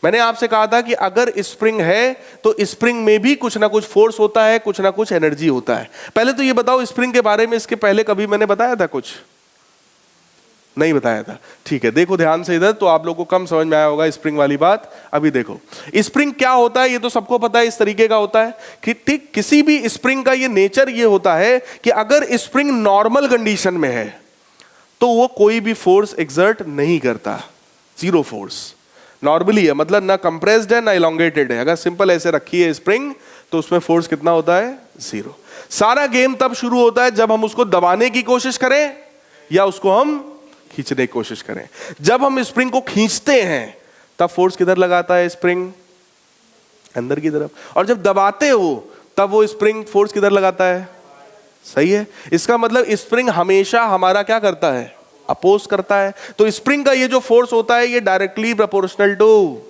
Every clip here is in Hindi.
मैंने आपसे कहा था कि अगर स्प्रिंग है तो स्प्रिंग में भी कुछ ना कुछ फोर्स होता है, कुछ ना कुछ एनर्जी होता है। पहले तो ये बताओ स्प्रिंग के बारे में, इसके पहले कभी मैंने बताया था? कुछ नहीं बताया था। ठीक है, देखो ध्यान से इधर, तो आप लोगों को कम समझ में आया होगा स्प्रिंग वाली बात। अभी देखो स्प्रिंग क्या होता है, ये तो सबको पता है, इस तरीके का होता है कि ठीक किसी भी स्प्रिंग का ये नेचर ये होता है कि अगर स्प्रिंग नॉर्मल कंडीशन में है तो वो कोई भी फोर्स एक्सर्ट नहीं करता, जीरो फोर्स नॉर्मली है, मतलब ना कंप्रेस्ड है ना इलोंगेटेड है। अगर सिंपल ऐसे रखी है स्प्रिंग तो उसमें फोर्स कितना होता है? जीरो। सारा गेम तब शुरू होता है जब हम उसको दबाने की कोशिश करें या उसको हम खींचने की कोशिश करें। जब हम स्प्रिंग को खींचते हैं तब फोर्स किधर लगाता है? स्प्रिंग अंदर की तरफ। और जब दबाते हो तब वो स्प्रिंग फोर्स किधर लगाता है? सही है। इसका मतलब स्प्रिंग हमेशा हमारा क्या करता है? अपोज करता है। तो स्प्रिंग का ये जो फोर्स होता है ये directly proportional to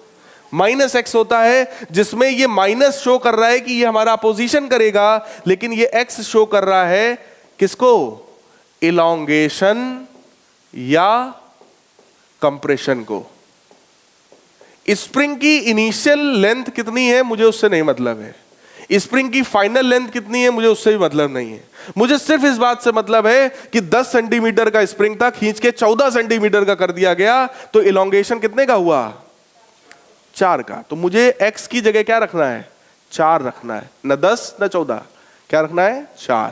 minus x होता है, जिसमें ये माइनस शो कर रहा है कि ये हमारा अपोजिशन करेगा, लेकिन ये एक्स शो कर रहा है किसको? इलोंगेशन या कंप्रेशन को। स्प्रिंग की इनिशियल लेंथ कितनी है मुझे उससे नहीं मतलब है, स्प्रिंग की फाइनल लेंथ कितनी है मुझे उससे भी मतलब नहीं है। मुझे सिर्फ इस बात से मतलब है कि 10 सेंटीमीटर का स्प्रिंग था, खींच के 14 सेंटीमीटर का कर दिया गया, तो इलोंगेशन कितने का हुआ? 4 का। तो मुझे x की जगह क्या रखना है? 4 रखना है, न 10 न 14, क्या रखना है? 4।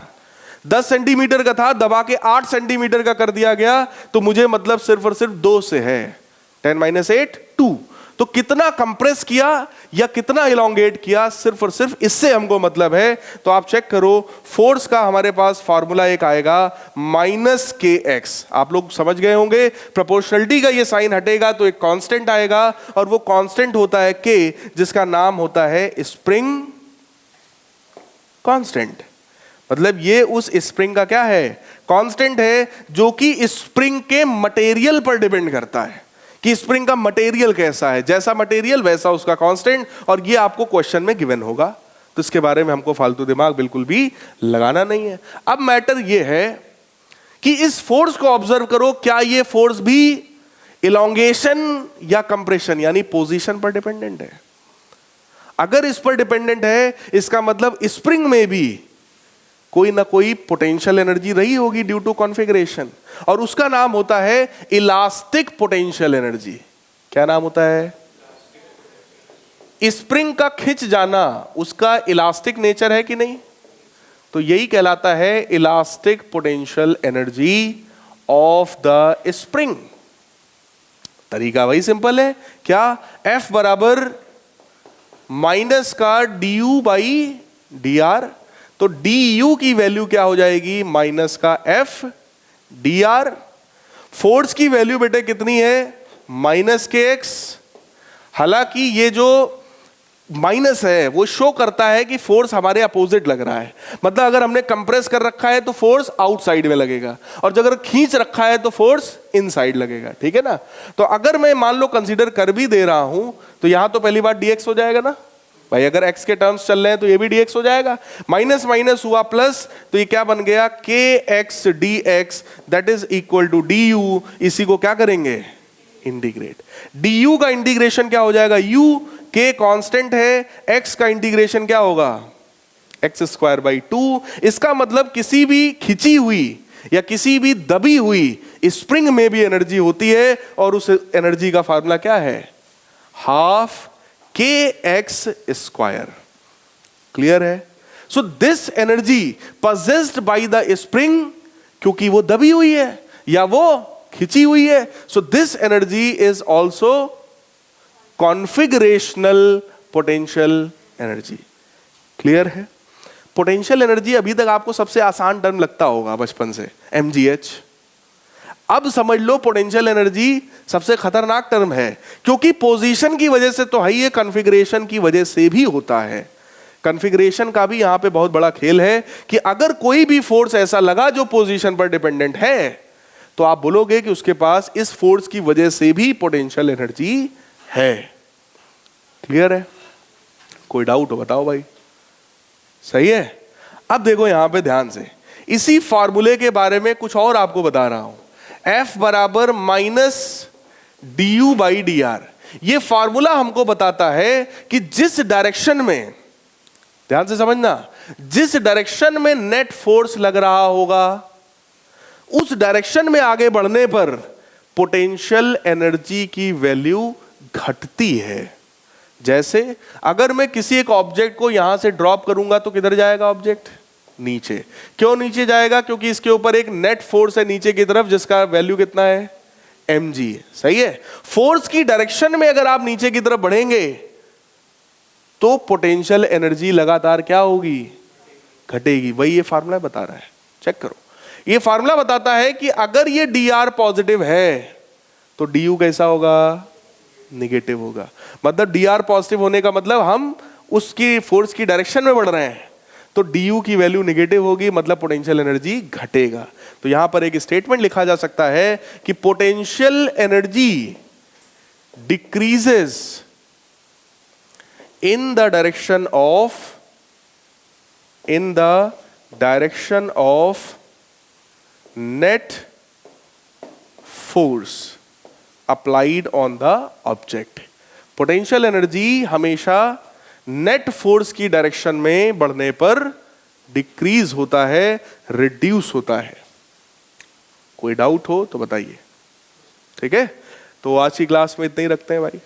10 सेंटीमीटर का था, दबा के 8 सेंटीमीटर का कर दिया गया, तो मुझे मतलब सिर्फ और सिर्फ 2 से है, 10 - 8 2। तो कितना कंप्रेस किया या कितना इलोंगेट किया, सिर्फ और सिर्फ इससे हमको मतलब है। तो आप चेक करो, फोर्स का हमारे पास फार्मूला एक आएगा -kx। आप लोग समझ गए होंगे, प्रोपोर्शनलिटी का ये साइन हटेगा तो एक कांस्टेंट आएगा, और वो कांस्टेंट होता है k, जिसका नाम होता है स्प्रिंग कांस्टेंट। मतलब ये उस स्प्रिंग का क्या है? कांस्टेंट है, जो कि स्प्रिंग के मटेरियल पर डिपेंड करता है कि स्प्रिंग का मटेरियल कैसा है, जैसा मटेरियल वैसा उसका कांस्टेंट। और ये आपको क्वेश्चन में गिवन होगा, तो इसके बारे में हमको फालतू दिमाग बिल्कुल भी लगाना नहीं है। अब मैटर ये है कि इस फोर्स को ऑब्जर्व करो, क्या ये फोर्स भी इलोंगेशन या कंप्रेशन यानी पोजीशन पर डिपेंडेंट है? अगर इस पर डिपेंडेंट है, इसका मतलब स्प्रिंग में भी कोई ना कोई पोटेंशियल एनर्जी रही होगी ड्यू टू कॉन्फ़िगरेशन, और उसका नाम होता है इलास्टिक पोटेंशियल एनर्जी। क्या नाम होता है? स्प्रिंग का खिंच जाना उसका इलास्टिक नेचर है कि नहीं? तो यही कहलाता है elastic potential energy of the spring. तरीका वही सिंपल है, क्या? F बराबर माइनस का du बाई dr, तो du की वैल्यू क्या हो जाएगी? माइनस का F dr। फोर्स की वैल्यू बेटे कितनी है? -kx। हालांकि ये जो माइनस है वो शो करता है कि फोर्स हमारे अपोजिट लग रहा है, मतलब अगर हमने कंप्रेस कर रखा है तो फोर्स आउटसाइड में लगेगा, और अगर खींच रखा है तो फोर्स इनसाइड लगेगा। ठीक है ना? तो अगर मैं मान लो कंसीडर कर भी दे रहा हूं तो यहां तो पहली बार dx हो जाएगा ना भाई, अगर x के टर्म्स चल रहे हैं तो ये भी dx हो जाएगा। माइनस माइनस हुआ प्लस, तो ये क्या बन गया? kx dx that is equal to du। इसी को क्या करेंगे? इंटीग्रेट। du का इंटीग्रेशन क्या हो जाएगा? u, k कांस्टेंट है, x का इंटीग्रेशन क्या होगा? x²/2। इसका मतलब किसी भी खिंची हुई या किसी भी दबी हुई स्प्रिंग में भी एनर्जी होती है, और उस एनर्जी का फार्मूला क्या है? ½ kx²। क्लियर है? So this energy possessed by the spring, क्योंकि वो दबी हुई है या वो खिंची हुई है, so this energy is also configurational potential energy. Clear है? पोटेंशियल एनर्जी अभी तक आपको सबसे आसान टर्म लगता होगा बचपन से, mgh। अब समझ लो पोटेंशियल एनर्जी सबसे खतरनाक टर्म है, क्योंकि पोजीशन की वजह से तो है ही, कॉन्फ़िगरेशन की वजह से भी होता है। कॉन्फ़िगरेशन का भी यहां पे बहुत बड़ा खेल है कि अगर कोई भी फोर्स ऐसा लगा जो पोजीशन पर डिपेंडेंट है, तो आप बोलोगे कि उसके पास इस फोर्स की वजह से भी पोटेंशियल एनर्जी है। क्लियर है? कोई डाउट हो बताओ भाई? सही है। अब देखो यहां पे ध्यान से, इसी फार्मूले के बारे में कुछ और आपको बता रहा हूं। F बराबर -du/dr। ये फार्मूला हमको बताता है कि जिस डायरेक्शन में, ध्यान से समझना, जिस डायरेक्शन में नेट फोर्स लग रहा होगा उस डायरेक्शन में आगे बढ़ने पर पोटेंशियल एनर्जी की वैल्यू घटती है। जैसे अगर मैं किसी एक ऑब्जेक्ट को यहां से ड्रॉप करूंगा तो किधर जाएगा ऑब्जेक्ट? नीचे। क्यों नीचे जाएगा? क्योंकि इसके ऊपर एक नेट फोर्स है नीचे की तरफ जिसका वैल्यू कितना है? mg। सही है। फोर्स की डायरेक्शन में अगर आप नीचे की तरफ बढ़ेंगे तो पोटेंशियल एनर्जी लगातार क्या होगी? घटेगी। वही ये फार्मूला बता रहा है, चेक करो। ये फार्मूला बताता है कि अगर ये dr पॉजिटिव है तो du कैसा होगा? निगेटिव होगा। मतलब dr पॉजिटिव होने का मतलब हम उसकी फोर्स की डायरेक्शन में बढ़ रहे हैं, तो du की वैल्यू निगेटिव होगी, मतलब पोटेंशियल एनर्जी घटेगा। तो यहां पर एक स्टेटमेंट लिखा जा सकता है कि potential energy decreases in the direction of net force applied on the object। Potential energy हमेशा नेट फोर्स की डायरेक्शन में बढ़ने पर डिक्रीज होता है, रिड्यूस होता है। कोई डाउट हो तो बताइए। ठीक है, तो आज की क्लास में इतना ही रखते हैं भाई।